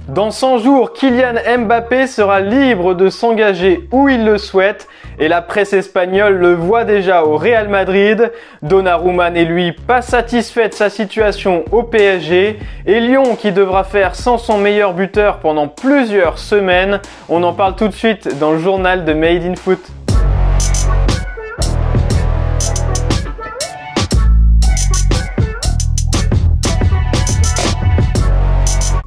Dans 100 jours, Kylian Mbappé sera libre de s'engager où il le souhaite et la presse espagnole le voit déjà au Real Madrid. Donnarumma n'est lui pas satisfait de sa situation au PSG et Lyon qui devra faire sans son meilleur buteur pendant plusieurs semaines. On en parle tout de suite dans le journal de Made in Foot.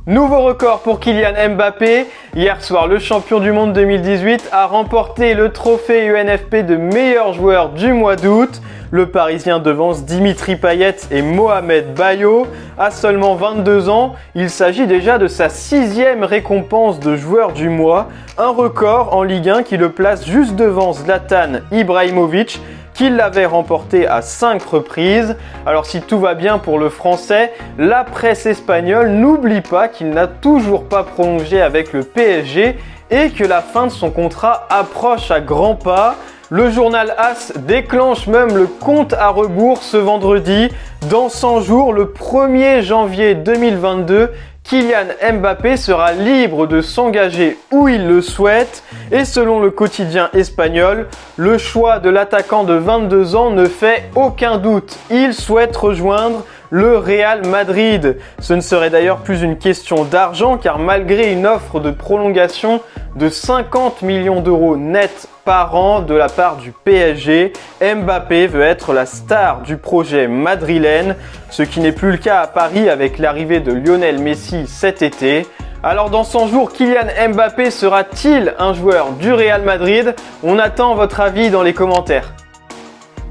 Nouveau record pour Kylian Mbappé. Hier soir, le champion du monde 2018 a remporté le trophée UNFP de meilleur joueur du mois d'août. Le Parisien devance Dimitri Payet et Mohamed Bayo. À seulement 22 ans, il s'agit déjà de sa 6e récompense de joueur du mois. Un record en Ligue 1 qui le place juste devant Zlatan Ibrahimovic, qui l'avait remporté à 5 reprises. Alors si tout va bien pour le Français, la presse espagnole n'oublie pas qu'il n'a toujours pas prolongé avec le PSG et que la fin de son contrat approche à grands pas. Le journal AS déclenche même le compte à rebours ce vendredi. Dans 100 jours, le 1er janvier 2022, Kylian Mbappé sera libre de s'engager où il le souhaite et selon le quotidien espagnol, le choix de l'attaquant de 22 ans ne fait aucun doute. Il souhaite rejoindre le Real Madrid. Ce ne serait d'ailleurs plus une question d'argent car malgré une offre de prolongation de 50 millions d'euros net par an de la part du PSG, Mbappé veut être la star du projet madrilène, ce qui n'est plus le cas à Paris avec l'arrivée de Lionel Messi cet été. Alors dans 100 jours, Kylian Mbappé sera-t-il un joueur du Real Madrid? On attend votre avis dans les commentaires.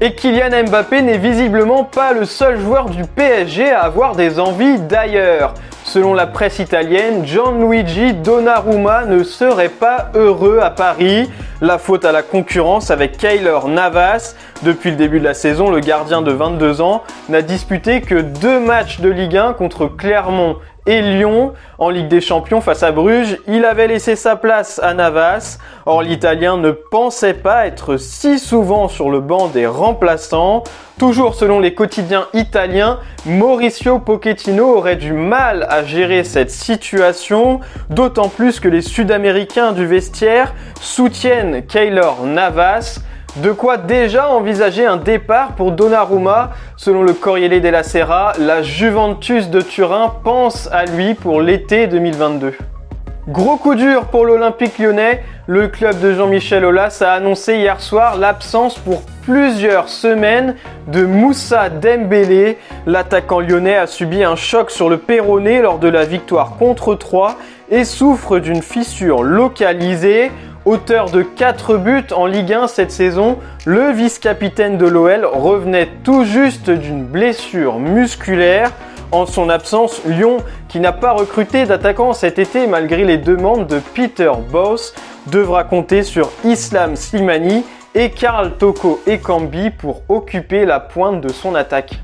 Et Kylian Mbappé n'est visiblement pas le seul joueur du PSG à avoir des envies d'ailleurs. Selon la presse italienne, Gianluigi Donnarumma ne serait pas heureux à Paris. La faute à la concurrence avec Keylor Navas. Depuis le début de la saison, le gardien de 22 ans n'a disputé que 2 matchs de Ligue 1 contre Clermont et Lyon. En Ligue des Champions face à Bruges, il avait laissé sa place à Navas. Or, l'Italien ne pensait pas être si souvent sur le banc des remplaçants. Toujours selon les quotidiens italiens, Mauricio Pochettino aurait du mal à gérer cette situation, d'autant plus que les Sud-Américains du vestiaire soutiennent Keylor Navas. De quoi déjà envisager un départ pour Donnarumma. Selon le Corriere della Sera, la Juventus de Turin pense à lui pour l'été 2022. Gros coup dur pour l'Olympique lyonnais. Le club de Jean-Michel Aulas a annoncé hier soir l'absence pour plusieurs semaines de Moussa Dembélé. L'attaquant lyonnais a subi un choc sur le péroné lors de la victoire contre Troyes et souffre d'une fissure localisée. Auteur de 4 buts en Ligue 1 cette saison, le vice-capitaine de l'OL revenait tout juste d'une blessure musculaire. En son absence, Lyon, qui n'a pas recruté d'attaquant cet été malgré les demandes de Peter Bosz, devra compter sur Islam Slimani et Karl Toko Ekambi pour occuper la pointe de son attaque.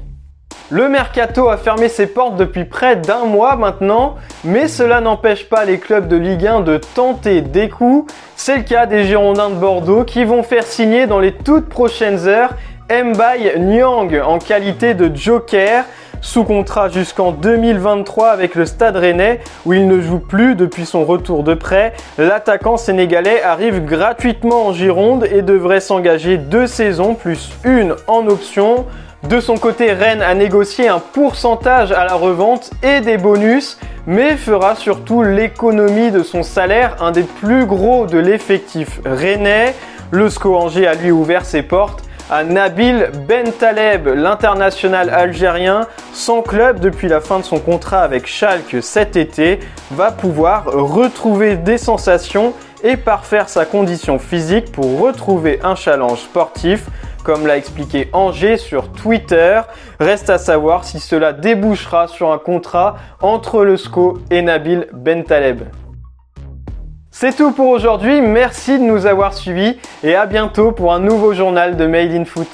Le mercato a fermé ses portes depuis près d'1 mois maintenant, mais cela n'empêche pas les clubs de Ligue 1 de tenter des coups. C'est le cas des Girondins de Bordeaux qui vont faire signer dans les toutes prochaines heures Mbaye Niang en qualité de joker. Sous contrat jusqu'en 2023 avec le Stade Rennais où il ne joue plus depuis son retour de prêt, l'attaquant sénégalais arrive gratuitement en Gironde et devrait s'engager 2 saisons plus 1 en option. De son côté, Rennes a négocié un pourcentage à la revente et des bonus, mais fera surtout l'économie de son salaire, un des plus gros de l'effectif rennais. Le SCO Angers a lui ouvert ses portes à Nabil Bentaleb, l'international algérien, sans club depuis la fin de son contrat avec Schalke cet été, va pouvoir retrouver des sensations et parfaire sa condition physique pour retrouver un challenge sportif, comme l'a expliqué Angers sur Twitter. Reste à savoir si cela débouchera sur un contrat entre le SCO et Nabil Bentaleb. C'est tout pour aujourd'hui, merci de nous avoir suivis et à bientôt pour un nouveau journal de Made in Foot.